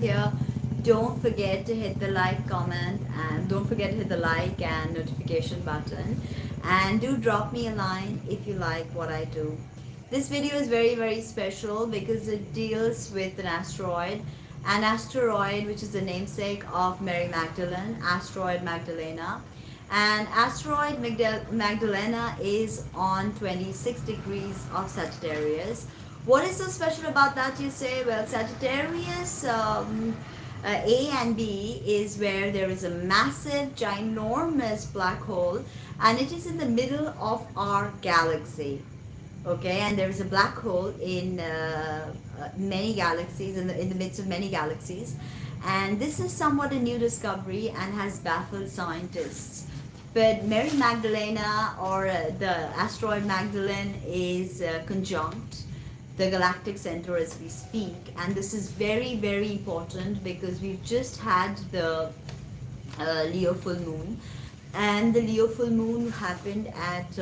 here, don't forget to hit the like, comment, and don't forget to hit the like and notification button. And do drop me a line if you like what I do. This video is very, very special because it deals with an asteroid which is the namesake of Mary Magdalene, Asteroid Magdalena. And Magdalena is on 26 degrees of Sagittarius. What is so special about that, you say? Well, Sagittarius A and B is where there is a massive, ginormous black hole, and it is in the middle of our galaxy. Okay, and there is a black hole in many galaxies, in the midst of many galaxies, and this is somewhat a new discovery and has baffled scientists. But Mary Magdalena, or the asteroid Magdalene, is conjunct the galactic center as we speak, and this is very, very important because we've just had the Leo full moon, and the Leo full moon happened at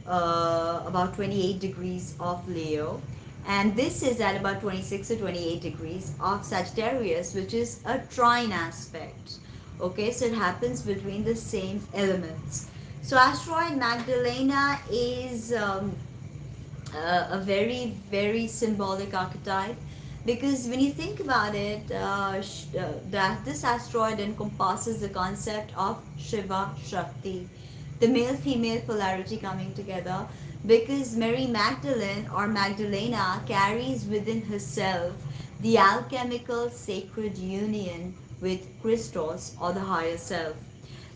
about 28 degrees of Leo, and this is at about 26 or 28 degrees of Sagittarius, which is a trine aspect. Okay, so it happens between the same elements. So asteroid Magdalena is a very, very symbolic archetype, because when you think about it, that this asteroid encompasses the concept of Shiva Shakti, the male-female polarity coming together, because Mary Magdalene or Magdalena carries within herself the alchemical sacred union with Christos, or the higher self.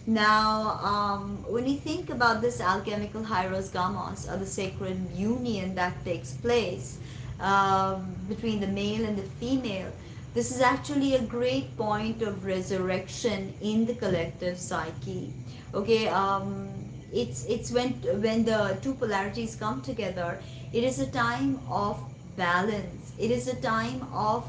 Now, when you think about this alchemical hieros gamos, or the sacred union that takes place between the male and the female, this is actually a great point of resurrection in the collective psyche. Okay, it's when the two polarities come together. It is a time of balance. It is a time of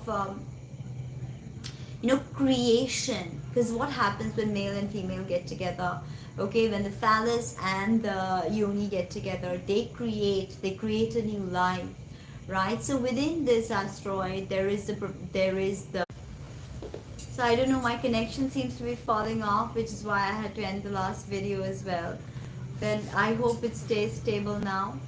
creation, because what happens when male and female get together? Okay, when the phallus and the yoni get together, they create a new life, right? So within this asteroid there is the so I don't know, my connection seems to be falling off, which is why I had to end the last video as well. Then I hope it stays stable now.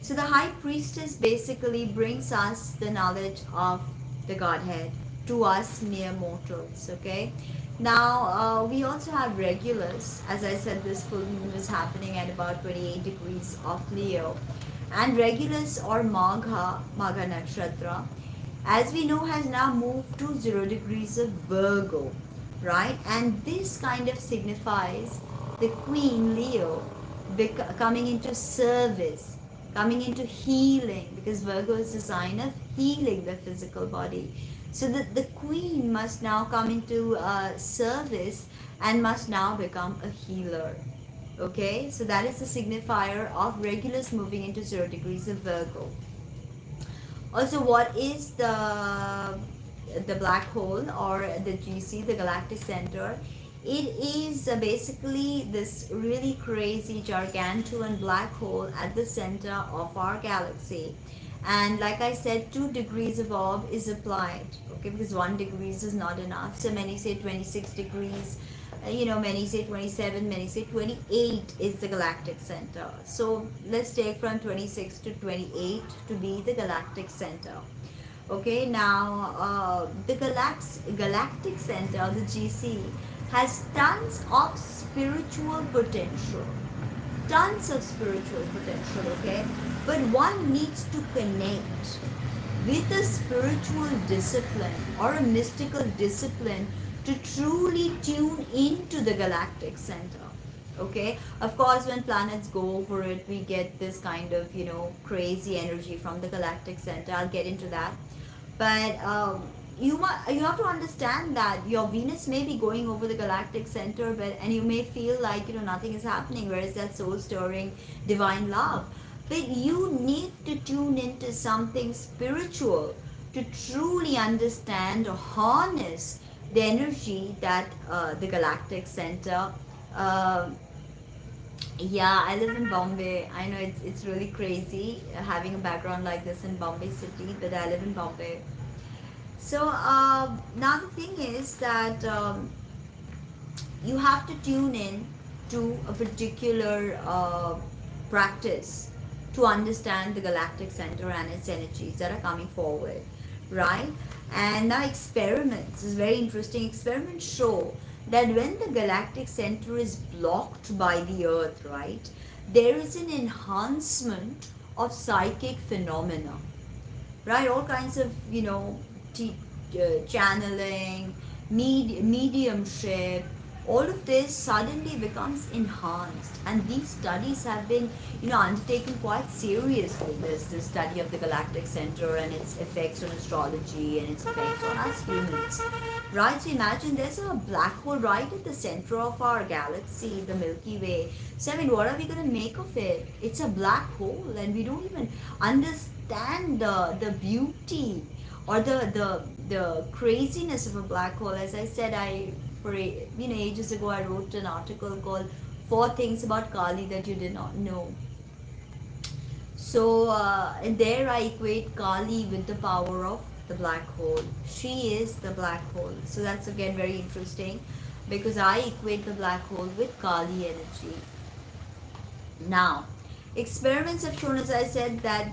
So the high priestess basically brings us the knowledge of the Godhead to us mere mortals. Okay, now we also have Regulus. As I said, this full moon is happening at about 28 degrees of Leo, and Regulus, or Magha Nakshatra, as we know, has now moved to 0 degrees of Virgo, right? And this kind of signifies the Queen Leo coming into service, coming into healing, because Virgo is the sign of healing the physical body. So the Queen must now come into service and must now become a healer. Okay, so that is the signifier of Regulus moving into 0 degrees of Virgo. Also, what is the black hole, or the GC, the galactic center? It is basically this really crazy gargantuan black hole at the center of our galaxy. And like I said, 2 degrees of orb is applied, okay, because 1 degrees is not enough. So many say 26 degrees, many say 27, many say 28 is the galactic center. So let's take from 26 to 28 to be the galactic center. Okay, now the galactic center, the GC, has tons of spiritual potential. Tons of spiritual potential, okay? But one needs to connect with a spiritual discipline or a mystical discipline to truly tune into the galactic center. Okay, of course, when planets go over it, we get this kind of crazy energy from the galactic center. I'll get into that, but you have to understand that your Venus may be going over the galactic center, and you may feel like nothing is happening. Where is that soul stirring divine love? But you need to tune into something spiritual to truly understand or harness the energy that the galactic center. Yeah, I live in Bombay. I know it's really crazy having a background like this in Bombay city, but I live in Bombay. So now the thing is that you have to tune in to a particular practice to understand the galactic center and its energies that are coming forward, right? And now experiments, this is very interesting, experiments show that when the galactic center is blocked by the earth, right, there is an enhancement of psychic phenomena, right? All kinds of, channeling, mediumship, all of this suddenly becomes enhanced. And these studies have been, undertaken quite seriously. There's the study of the galactic center and its effects on astrology and its effects on us humans, right? So imagine there's a black hole right at the center of our galaxy, the Milky Way. So I mean, what are we going to make of it? It's a black hole, and we don't even understand the beauty or the craziness of a black hole. As I said, ages ago I wrote an article called Four Things About Kali That You Did Not Know. So and there I equate Kali with the power of the black hole. She is the black hole. So that's again very interesting, because I equate the black hole with Kali energy. Now, experiments have shown, as I said, that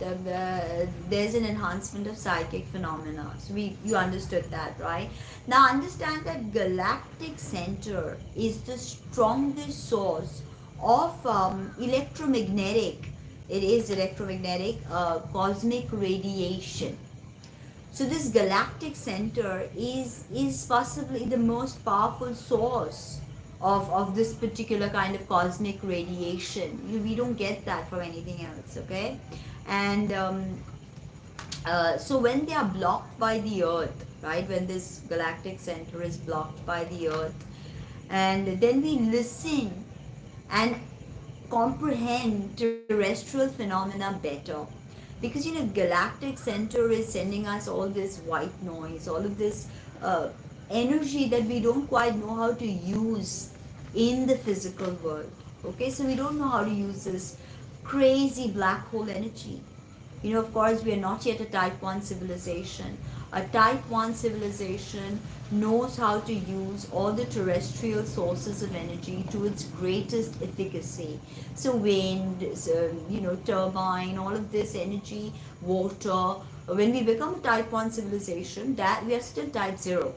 there's an enhancement of psychic phenomena. So you understood that, right? Now understand that galactic center is the strongest source of electromagnetic. It is electromagnetic cosmic radiation. So this galactic center is possibly the most powerful source of this particular kind of cosmic radiation. We don't get that from anything else, okay? And so when they are blocked by the earth, right, when this galactic center is blocked by the earth, and then we listen and comprehend terrestrial phenomena better, because galactic center is sending us all this white noise, all of this energy that we don't quite know how to use in the physical world. Okay, so we don't know how to use this crazy black hole energy. Of course, we are not yet a type 1 civilization. A type 1 civilization knows how to use all the terrestrial sources of energy to its greatest efficacy. So wind, turbine, all of this energy, water. When we become a type 1 civilization, that we are still type 0.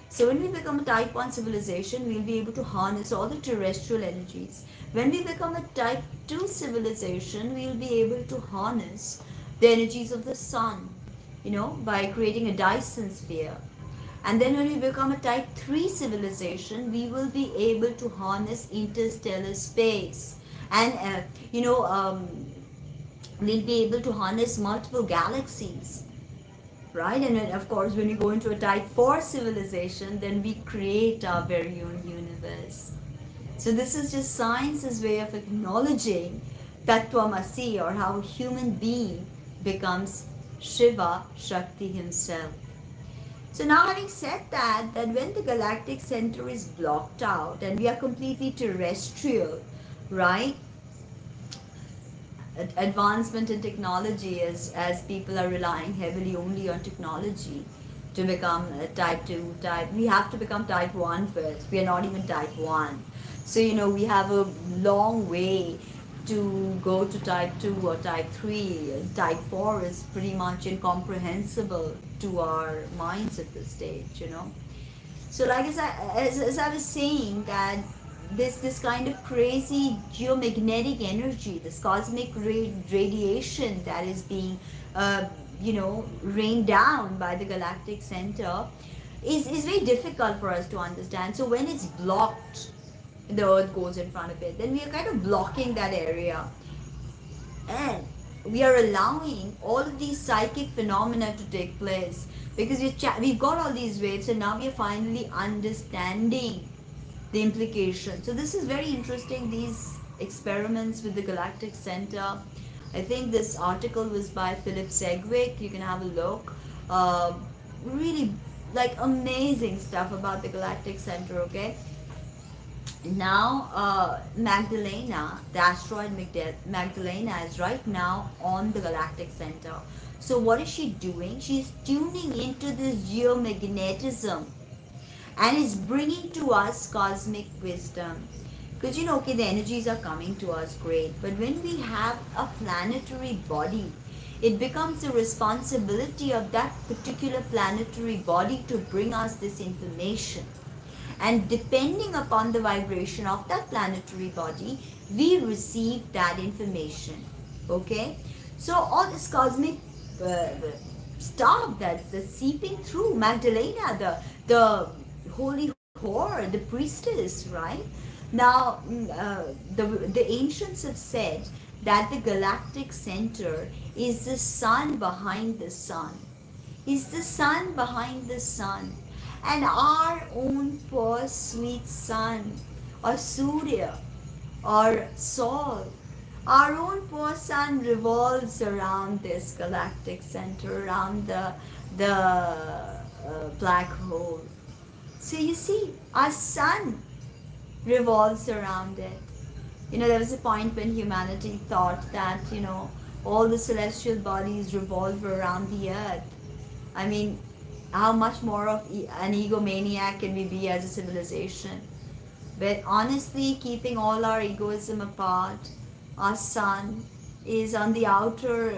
So when we become a type 1 civilization, we'll be able to harness all the terrestrial energies. When we become a type 2 civilization, we'll be able to harness the energies of the sun, by creating a Dyson sphere. And then when we become a type 3 civilization, we will be able to harness interstellar space. And, we'll be able to harness multiple galaxies, right? And then, of course, when we go into a type 4 civilization, then we create our very own universe. So this is just science's way of acknowledging Tattvamasi, or how a human being becomes Shiva, Shakti himself. So now, having said that when the galactic center is blocked out and we are completely terrestrial, right? Advancement in technology, as people are relying heavily only on technology to become a type 2 type. We have to become type 1 first. We are not even type 1. So, we have a long way to go to type 2 or type 3. Type 4 is pretty much incomprehensible to our minds at this stage, So like as I was saying, that this kind of crazy geomagnetic energy, this cosmic radiation that is being rained down by the galactic center is very difficult for us to understand. So when it's blocked, the earth goes in front of it, then we are kind of blocking that area, and we are allowing all of these psychic phenomena to take place, because we've got all these waves, and now we are finally understanding the implications. So this is very interesting, these experiments with the galactic center. I think this article was by Philip Segwick. You can have a look. Really like amazing stuff about the galactic center, okay? Now, Magdalena, the asteroid Magdalena is right now on the galactic center. So what is she doing? She's tuning into this geomagnetism and is bringing to us cosmic wisdom. Because okay, the energies are coming to us, great. But when we have a planetary body, it becomes the responsibility of that particular planetary body to bring us this information. And depending upon the vibration of that planetary body, we receive that information. Okay? So all this cosmic uh, stuff that's seeping through Magdalena, the holy whore, the priestess, right? Now, the ancients have said that the galactic center is the sun behind the sun. Is the sun behind the sun. And our own poor sweet sun, or Surya, or Sol, our own poor sun revolves around this galactic center, around the black hole. So you see, our sun revolves around it. There was a point when humanity thought that, all the celestial bodies revolve around the earth. I mean, how much more of an egomaniac can we be as a civilization? But honestly, keeping all our egoism apart, our sun is on the outer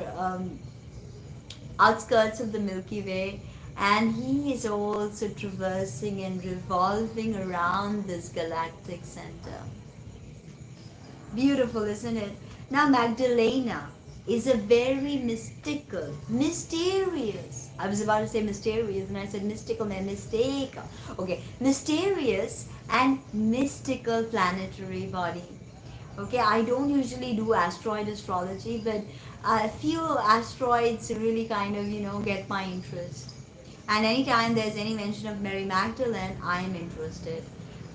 outskirts of the Milky Way, and he is also traversing and revolving around this galactic center. Beautiful, isn't it? Now, Magdalena is a very mystical, mysterious. I was about to say mysterious, and I said mystical, and mistake. Okay, mysterious and mystical planetary body. Okay, I don't usually do asteroid astrology, but a few asteroids really kind of, get my interest. And anytime there's any mention of Mary Magdalene, I am interested.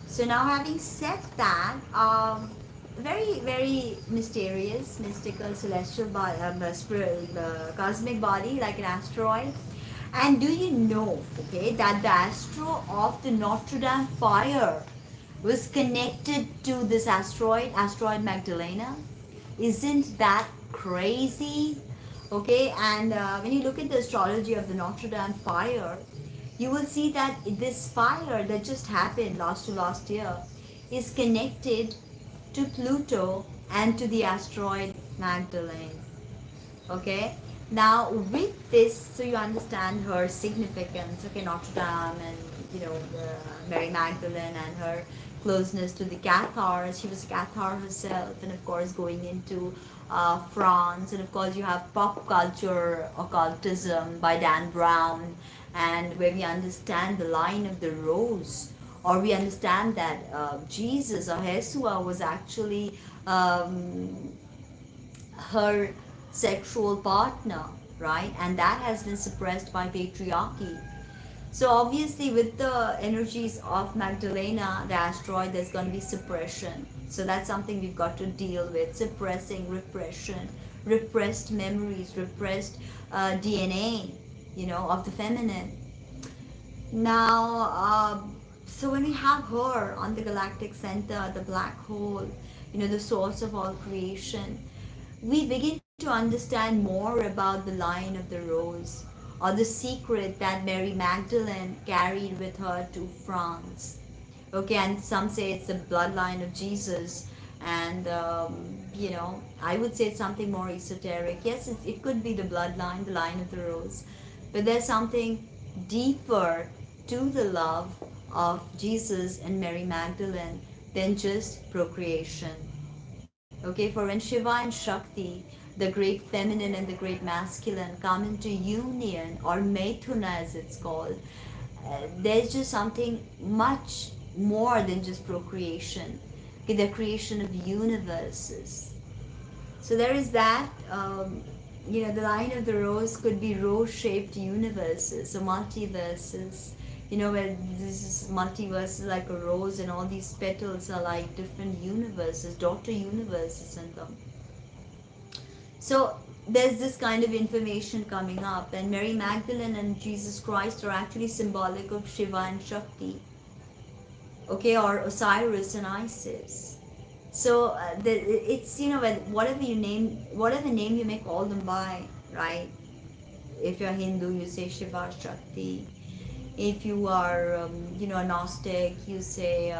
So now, having said that, very, very mysterious, mystical, celestial body, cosmic body, like an asteroid. And do you know, okay, that the astro of the Notre Dame fire was connected to this asteroid Magdalena? Isn't that crazy? Okay, and when you look at the astrology of the Notre Dame fire, you will see that this fire that just happened last year is connected to Pluto and to the asteroid Magdalene. Okay, now with this, so you understand her significance. Okay, Notre Dame and Mary Magdalene and her closeness to the Cathars. She was a Cathar herself, and of course going into France, and of course you have pop culture occultism by Dan Brown, and where we understand the line of the rose, or we understand that Jesus or Yeshua was actually her sexual partner, right? And that has been suppressed by patriarchy. So obviously with the energies of Magdalena, the asteroid, there's going to be suppression. So that's something we've got to deal with, suppressing repression, repressed memories, repressed DNA, of the feminine. Now, so when we have her on the galactic center, the black hole, the source of all creation, we begin to understand more about the line of the rose, or the secret that Mary Magdalene carried with her to France. Okay, and some say it's the bloodline of Jesus, and I would say it's something more esoteric. Yes, it could be the bloodline, the line of the rose, but there's something deeper to the love of Jesus and Mary Magdalene than just procreation. Okay, for when Shiva and Shakti, the great feminine and the great masculine, come into union, or Maithuna as it's called, there's just something much more than just procreation. Okay, the creation of universes. So there is that, the line of the rose could be rose-shaped universes, so multiverses. Where this is multiverse like a rose, and all these petals are like different universes, daughter universes in them. So there's this kind of information coming up, and Mary Magdalene and Jesus Christ are actually symbolic of Shiva and Shakti, okay, or Osiris and Isis. So it's whatever name you may call them by, right? if you're Hindu, you say Shiva Shakti. If you are, a Gnostic, you say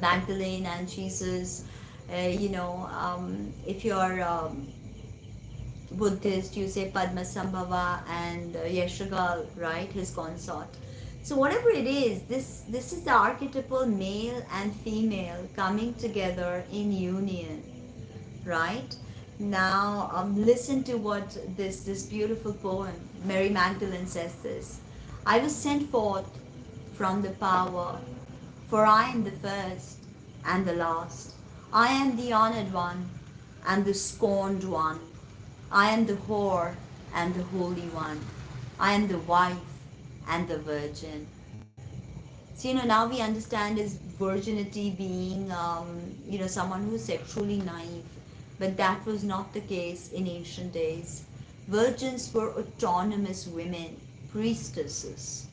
Magdalene and Jesus. If you're Buddhist, you say Padmasambhava and Yashagal, right, his consort. So whatever it is, this is the archetypal male and female coming together in union, right? Now, listen to what this beautiful poem, Mary Magdalene says this. I was sent forth from the power, for I am the first and the last. I am the honored one and the scorned one. I am the whore and the holy one. I am the wife and the virgin. So, now we understand as virginity being, someone who's sexually naive. But that was not the case in ancient days. Virgins were autonomous women, priestesses.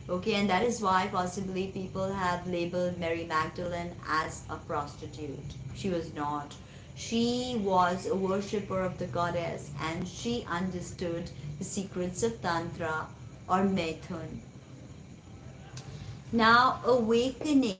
Okay, and that is why possibly people have labeled Mary Magdalene as a prostitute. She was not. She was a worshipper of the goddess, and she understood the secrets of Tantra or Method. Now, awakening.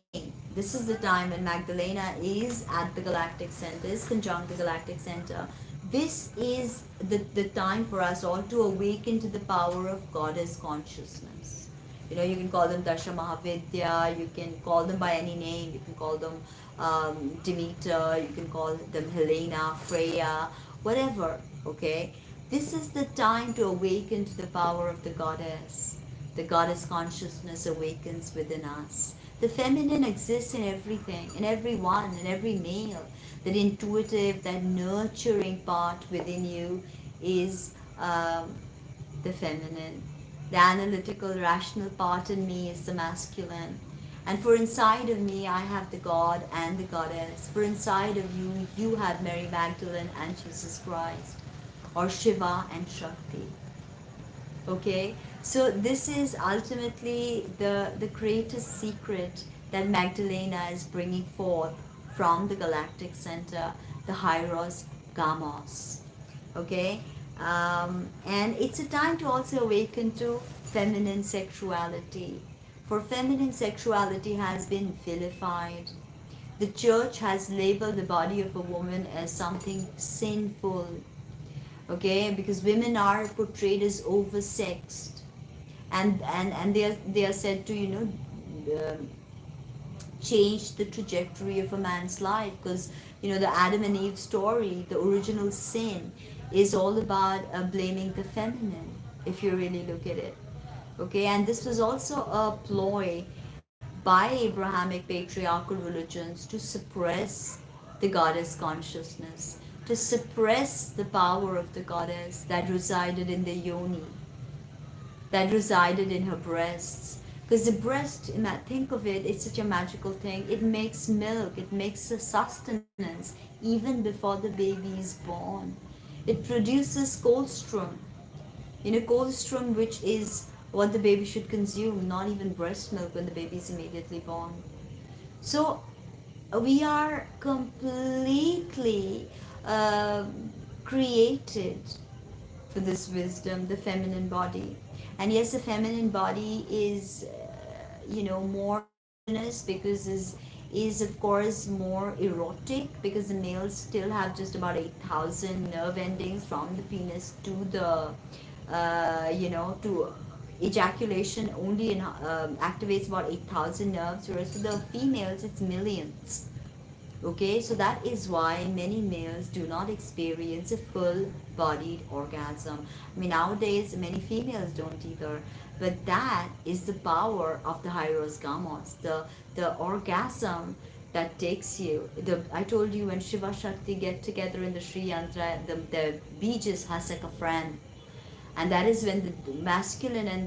This is the time when Magdalena is at the Galactic Center, is conjunct the Galactic Center. This is the time for us all to awaken to the power of goddess consciousness. You can call them Dasha Mahavidya, you can call them by any name, you can call them Demeter, you can call them Helena, Freya, whatever, okay? This is the time to awaken to the power of the goddess. The goddess consciousness awakens within us. The feminine exists in everything, in everyone, in every male. That intuitive, that nurturing part within you is the feminine. The analytical, rational part in me is the masculine. And for inside of me, I have the God and the goddess. For inside of you, you have Mary Magdalene and Jesus Christ, or Shiva and Shakti. Okay, so this is ultimately the greatest secret that Magdalena is bringing forth from the Galactic Center, the Hyros Gamos. Okay, and it's a time to also awaken to feminine sexuality. For feminine sexuality has been vilified. The church has labeled the body of a woman as something sinful. Okay, because women are portrayed as oversexed, and they are said to change the trajectory of a man's life, because the Adam and Eve story, the original sin, is all about blaming the feminine, if you really look at it. Okay, and this was also a ploy by Abrahamic patriarchal religions to suppress the goddess consciousness, to suppress the power of the goddess that resided in the yoni, that resided in her breasts. Because the breast, think of it, it's such a magical thing. It makes milk, it makes a sustenance even before the baby is born. It produces colostrum, colostrum, which is what the baby should consume, not even breast milk when the baby is immediately born. So we are completely created for this wisdom, the feminine body. And yes, the feminine body is, more because is of course more erotic, because the males still have just about 8,000 nerve endings from the penis to the, to ejaculation only activates about 8,000 nerves, whereas for the females it's millions. Okay, so that is why many males do not experience a full-bodied orgasm. I mean, nowadays many females don't either. But that is the power of the Hyros Gamos, the orgasm that takes you. I told you when Shiva Shakti get together in the Sri Yantra, the Bejas has like a friend. And that is when the masculine and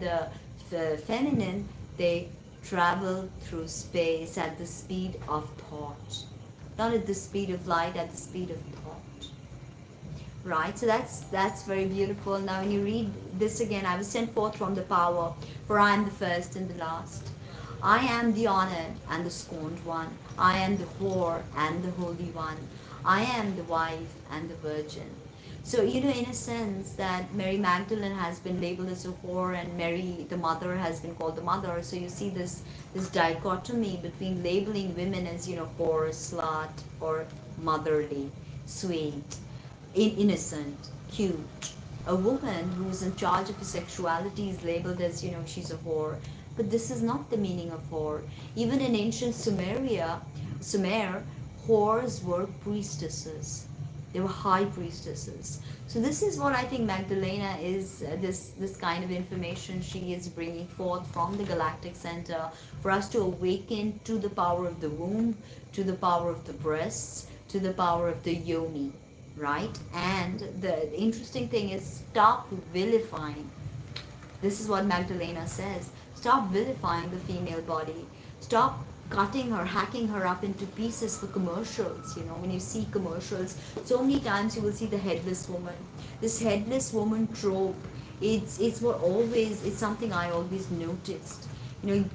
the feminine, they travel through space at the speed of thought. Not at the speed of light, at the speed of thought. Right? So that's very beautiful. Now when you read this again, I was sent forth from the power, for I am the first and the last. I am the honored and the scorned one. I am the whore and the holy one. I am the wife and the virgin. So, in a sense that Mary Magdalene has been labeled as a whore and Mary, the mother, has been called the mother. So you see this dichotomy between labeling women as, whore, slut, or motherly, sweet, innocent, cute. A woman who's in charge of her sexuality is labeled as, she's a whore. But this is not the meaning of whore. Even in ancient Sumer, whores were priestesses. They were high priestesses. So this is what I think Magdalena is, this kind of information she is bringing forth from the Galactic Center for us to awaken to the power of the womb, to the power of the breasts, to the power of the yoni, right? And the interesting thing is, stop vilifying. This is what Magdalena says. Stop vilifying the female body. Stop cutting her, hacking her up into pieces for commercials. When you see commercials, so many times you will see the headless woman. This headless woman trope, it's something I always noticed.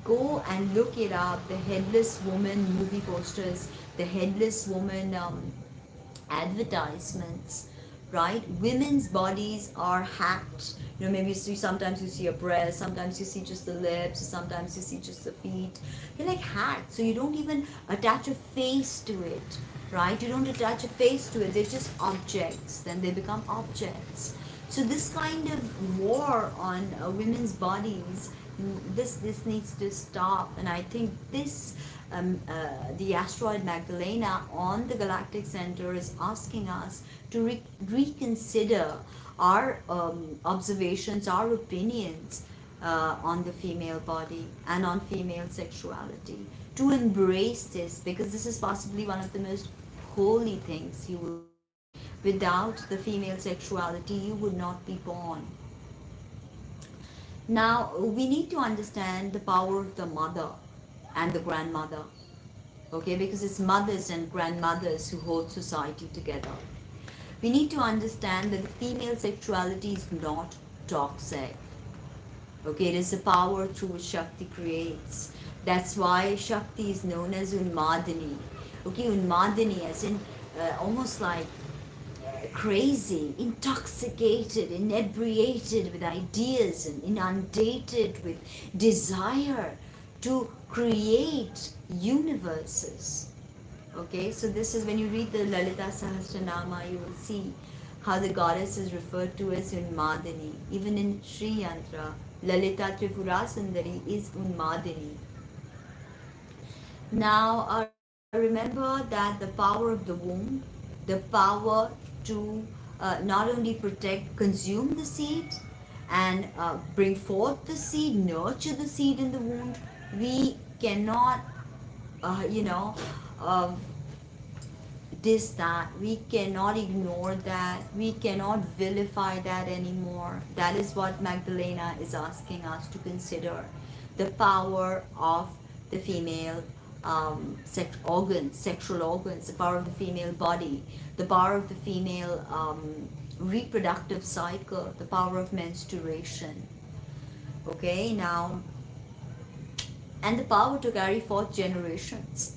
Go and look it up, the headless woman movie posters, the headless woman advertisements, right? Women's bodies are hacked. Maybe sometimes you see a breast, sometimes you see just the lips, sometimes you see just the feet. They're like hacked, so you don't even attach a face to it, right? You don't attach a face to it. They're just objects. Then they become objects. So this kind of war on women's bodies, this needs to stop. And I think the Asteroid Magdalena on the Galactic Center is asking us to reconsider our observations, our opinions on the female body and on female sexuality, to embrace this, because this is possibly one of the most holy things you will. Without the female sexuality, you would not be born. Now, we need to understand the power of the mother and the grandmother, okay, because it's mothers and grandmothers who hold society together. We need to understand that the female sexuality is not toxic. Okay, it is the power through which Shakti creates. That's why Shakti is known as Unmadini. Okay, Unmadini as in almost like crazy, intoxicated, inebriated with ideas and inundated with desire to create universes. Okay, so this is when you read the Lalita Sahasranama, you will see how the goddess is referred to as Unmadini. Even in Sri Yantra, Lalita Tripura Sundari is Unmadini. Now, remember that the power of the womb, the power to not only protect, consume the seed and bring forth the seed, nurture the seed in the womb, we cannot, that. We cannot ignore that. We cannot vilify that anymore. That is what Magdalena is asking us to consider. The power of the female sexual organs, the power of the female body, the power of the female reproductive cycle, the power of menstruation. Okay, now, and the power to carry forth generations,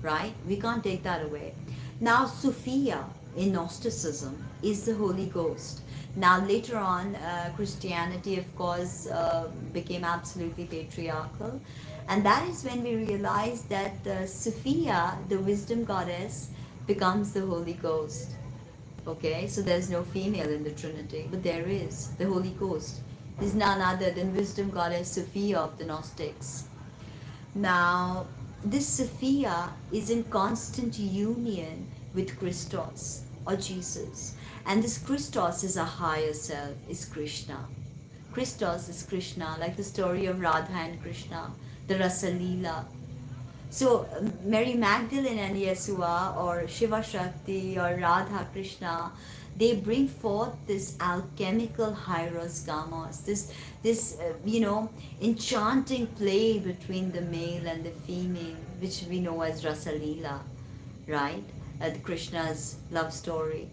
right? We can't take that away. Now, Sophia in Gnosticism is the Holy Ghost. Now, later on, Christianity, of course, became absolutely patriarchal. And that is when we realize that Sophia, the wisdom goddess, becomes the Holy Ghost. Okay, so there's no female in the Trinity, but there is. The Holy Ghost is none other than wisdom goddess Sophia of the Gnostics. Now, this Sophia is in constant union with Christos or Jesus. And this Christos is a higher self, is Krishna. Christos is Krishna, like the story of Radha and Krishna, the Rasa Leela. So Mary Magdalene and Yeshua, or Shiva Shakti, or Radha Krishna, they bring forth this alchemical hieros gamos, this enchanting play between the male and the female, which we know as Rasa Leela, right? Krishna's love story.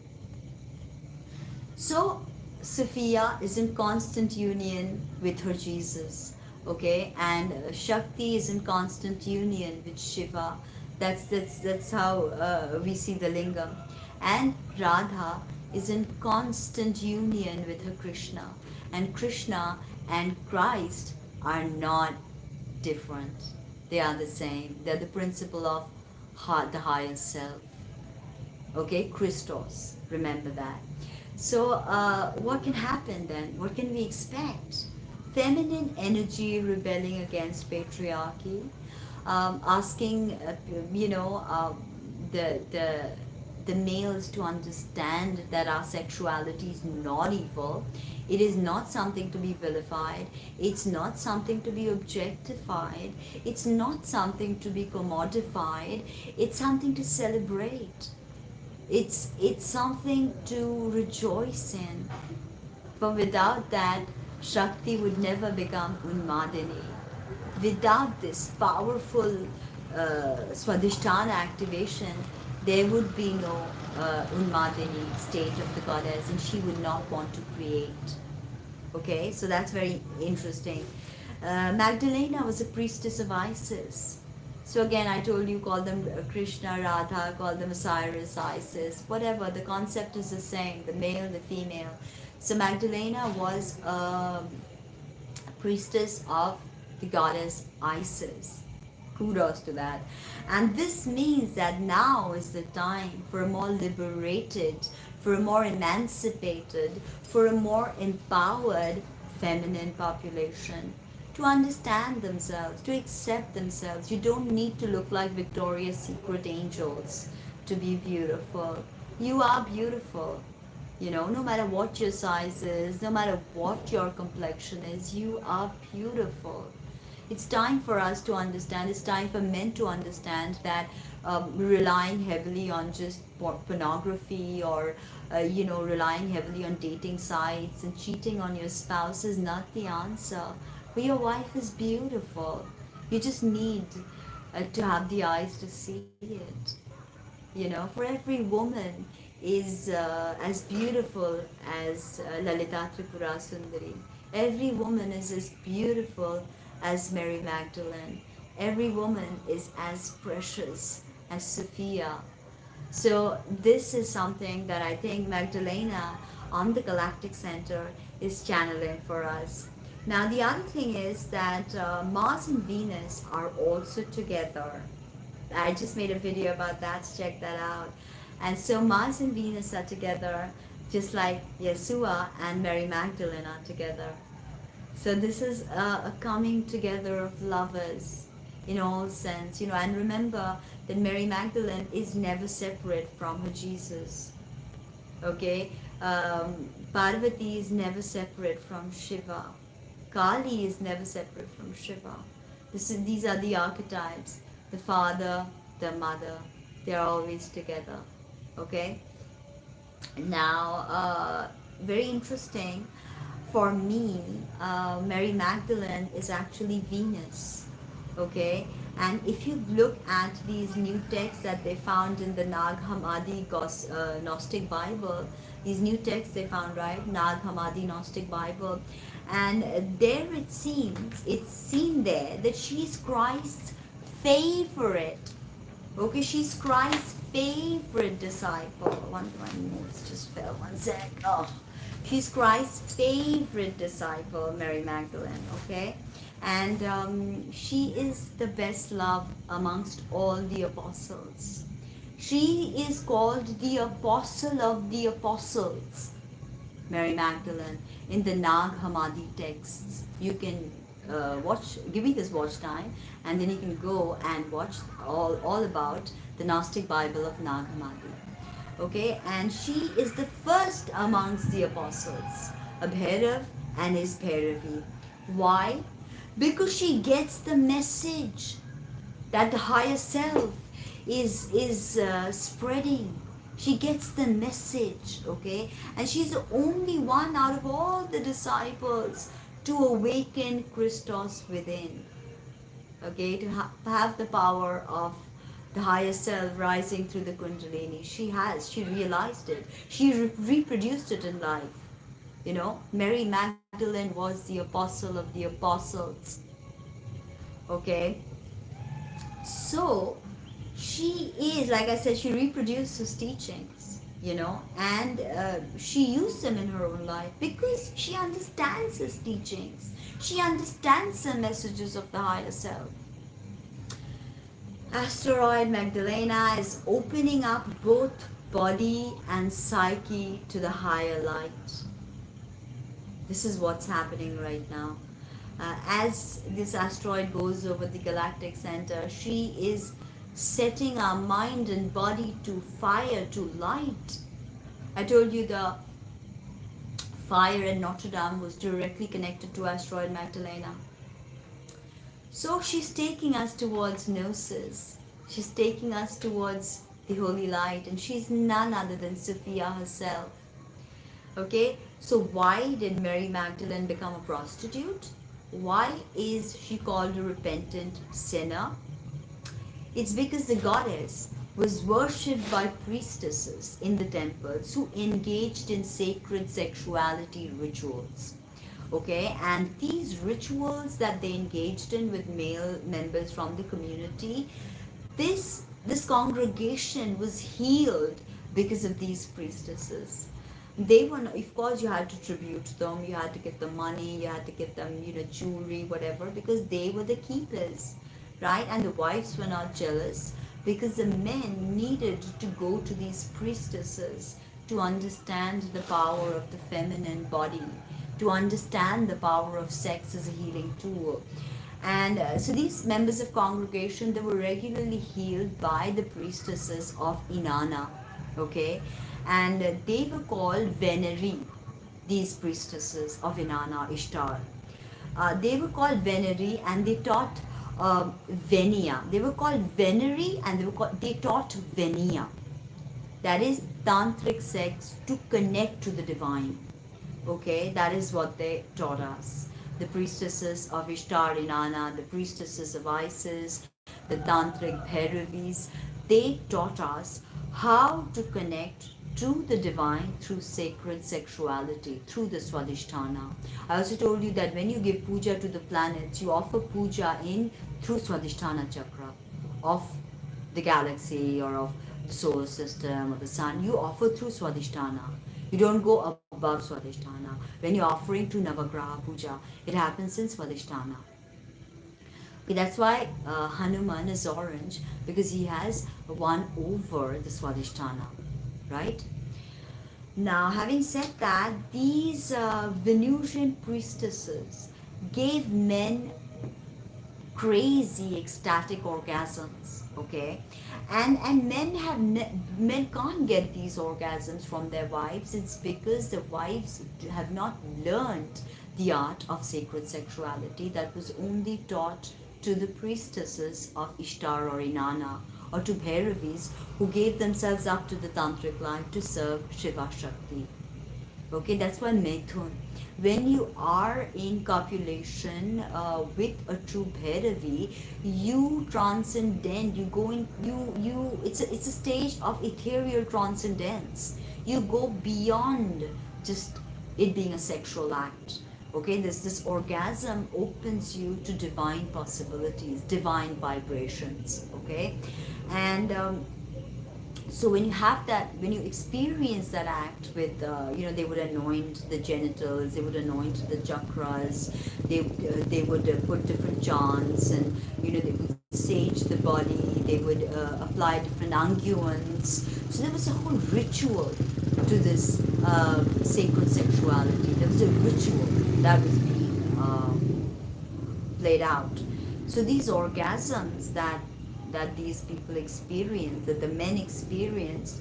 So Sophia is in constant union with her Jesus, okay, and Shakti is in constant union with Shiva. That's how we see the lingam. And Radha is in constant union with her Krishna. And Krishna and Christ are not different. They are the same. They're the principle of the higher self. Okay, Christos. Remember that. So, what can happen then? What can we expect? Feminine energy rebelling against patriarchy, asking, the the males to understand that our sexuality is not evil. It is not something to be vilified. It's not something to be objectified. It's not something to be commodified. It's something to celebrate. It's something to rejoice in. For without that, Shakti would never become Unmadini. Without this powerful Swadhisthana activation, there would be no Unmadini state of the goddess, and she would not want to create. Okay, so that's very interesting. Magdalena was a priestess of Isis. So again, I told you, call them Krishna, Radha, call them Osiris, Isis, whatever. The concept is the same, the male, the female. So Magdalena was a priestess of the goddess Isis. Kudos to that. And this means that now is the time for a more liberated, for a more emancipated, for a more empowered feminine population to understand themselves, to accept themselves. You don't need to look like Victoria's Secret angels to be beautiful. You are beautiful. No matter what your size is, no matter what your complexion is, you are beautiful. It's time for us to understand, it's time for men to understand that relying heavily on just pornography or, relying heavily on dating sites and cheating on your spouse is not the answer. For your wife is beautiful. You just need to have the eyes to see it. For every woman is as beautiful as Lalita Tripura Sundari. Every woman is as beautiful as Mary Magdalene. Every woman is as precious as Sophia. So this is something that I think Magdalena on the Galactic Center is channeling for us. Now the other thing is that Mars and Venus are also together. I just made a video about that, so check that out. And so Mars and Venus are together, just like Yeshua and Mary Magdalene are together. So this is a coming together of lovers in all sense, and remember that Mary Magdalene is never separate from her Jesus. Okay? Parvati is never separate from Shiva. Kali is never separate from Shiva. These are the archetypes. The father, the mother, they are always together. Okay? Now, very interesting for me, Mary Magdalene is actually Venus. Okay? And if you look at these new texts that they found in the Nag Hammadi Gnostic Bible, these new texts they found, right? Nag Hammadi Gnostic Bible. And there it's seen there that she's Christ's favorite. Okay, she's Christ's favorite disciple. My notes just fell, one sec. Oh. She's Christ's favorite disciple, Mary Magdalene, okay? And she is the best loved amongst all the apostles. She is called the apostle of the apostles, Mary Magdalene, in the Nag Hammadi texts. You can give me this watch time, and then you can go and watch all about the Gnostic Bible of Nag Hammadi. Okay, and she is the first amongst the apostles, Abhirav and his Bhairavi. Why? Because she gets the message that the higher self is spreading. She gets the message, okay? And she's the only one out of all the disciples to awaken Christos within, okay? To have the power of the higher self rising through the Kundalini. She realized it. She reproduced it in life. Mary Magdalene was the apostle of the apostles. Okay? So, she is, like I said, she reproduced his teachings. and she used them in her own life because she understands his teachings. She understands the messages of the higher self. Asteroid Magdalena is opening up both body and psyche to the higher light. This is what's happening right now. As this asteroid goes over the galactic center, she is setting our mind and body to fire, to light. I told you the fire in Notre Dame was directly connected to Asteroid Magdalena. So she's taking us towards Gnosis. She's taking us towards the holy light, and she's none other than Sophia herself. Okay, so why did Mary Magdalene become a prostitute? Why is she called a repentant sinner? It's because the goddess was worshipped by priestesses in the temples who engaged in sacred sexuality rituals. Okay, and these rituals that they engaged in with male members from the community, this congregation was healed because of these priestesses. They were not, of course, you had to tribute them, you had to give them money, you had to give them, jewelry, whatever, because they were the keepers, right? And the wives were not jealous because the men needed to go to these priestesses to understand the power of the feminine body, to understand the power of sex as a healing tool. And so these members of congregation, they were regularly healed by the priestesses of Inanna, okay? And they were called Venerie, these priestesses of Inanna, Ishtar. They were called Venerie, and they taught Venia. They were called Venerie, and they taught Venia. That is tantric sex to connect to the divine. Okay, that is what they taught us. The priestesses of Ishtar, Inanna, the priestesses of Isis, the tantric Bhairavis, they taught us how to connect to the divine through sacred sexuality, through the Swadhisthana. I also told you that when you give puja to the planets, you offer puja in through Swadhisthana chakra of the galaxy or of the solar system or the sun. You offer through Swadhisthana. You don't go above Swadhisthana. When you're offering to Navagraha puja, it happens in Swadhisthana. Okay, that's why Hanuman is orange, because he has won over the Swadhisthana, right? Now, having said that, these Venusian priestesses gave men crazy ecstatic orgasms, okay? And men can't get these orgasms from their wives. It's because the wives have not learned the art of sacred sexuality that was only taught to the priestesses of Ishtar or Inanna, or to Bhairavis who gave themselves up to the tantric life to serve Shiva Shakti. Okay, that's why Methun. When you are in copulation with a true Bhairavi, you transcend. You go in. It's a stage of ethereal transcendence. You go beyond just it being a sexual act. Okay, this orgasm opens you to divine possibilities, divine vibrations. Okay, and so when you have that, when you experience that act with, they would anoint the genitals, they would anoint the chakras, they would put different chants, and they would sage the body, they would apply different unguents. So there was a whole ritual to this sacred sexuality. There was a ritual that was being played out. So these orgasms that these people experienced, that the men experienced,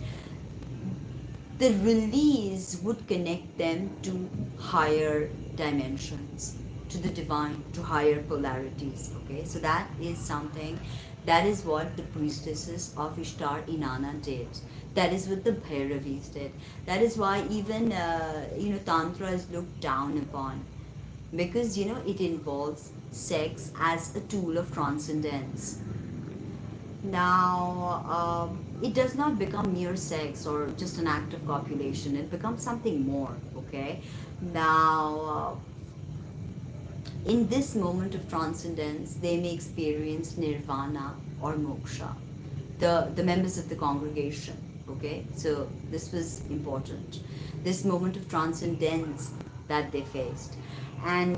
the release would connect them to higher dimensions, to the divine, to higher polarities. Okay, so that is something, that is what the priestesses of Ishtar Inanna did. That is what the Bhairavis did. That is why even Tantra is looked down upon, because it involves sex as a tool of transcendence. Now, it does not become mere sex or just an act of copulation. It becomes something more, okay? Now, in this moment of transcendence, they may experience nirvana or moksha, the members of the congregation, Okay, so this was important. This moment of transcendence that they faced. And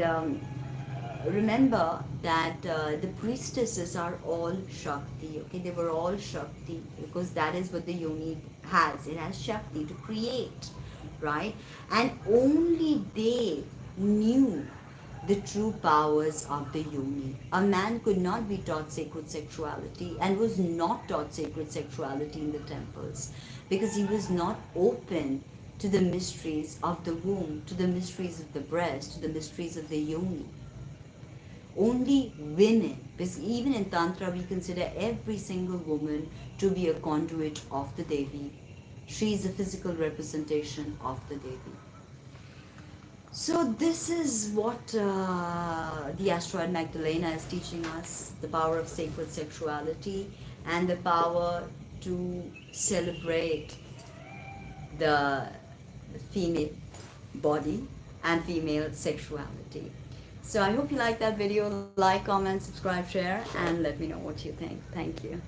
remember that the priestesses are all Shakti. Okay, they were all Shakti because that is what the yoni has. It has Shakti to create, right? And only they knew the true powers of the yoni. A man could not be taught sacred sexuality and was not taught sacred sexuality in the temples because he was not open to the mysteries of the womb, to the mysteries of the breast, to the mysteries of the yoni. Only women, because even in Tantra we consider every single woman to be a conduit of the Devi. She is a physical representation of the Devi. So this is what the Asteroid Magdalena is teaching us, the power of sacred sexuality and the power to celebrate the female body and female sexuality. So I hope you like that video. Like, comment, subscribe, share, and let me know what you think. Thank you.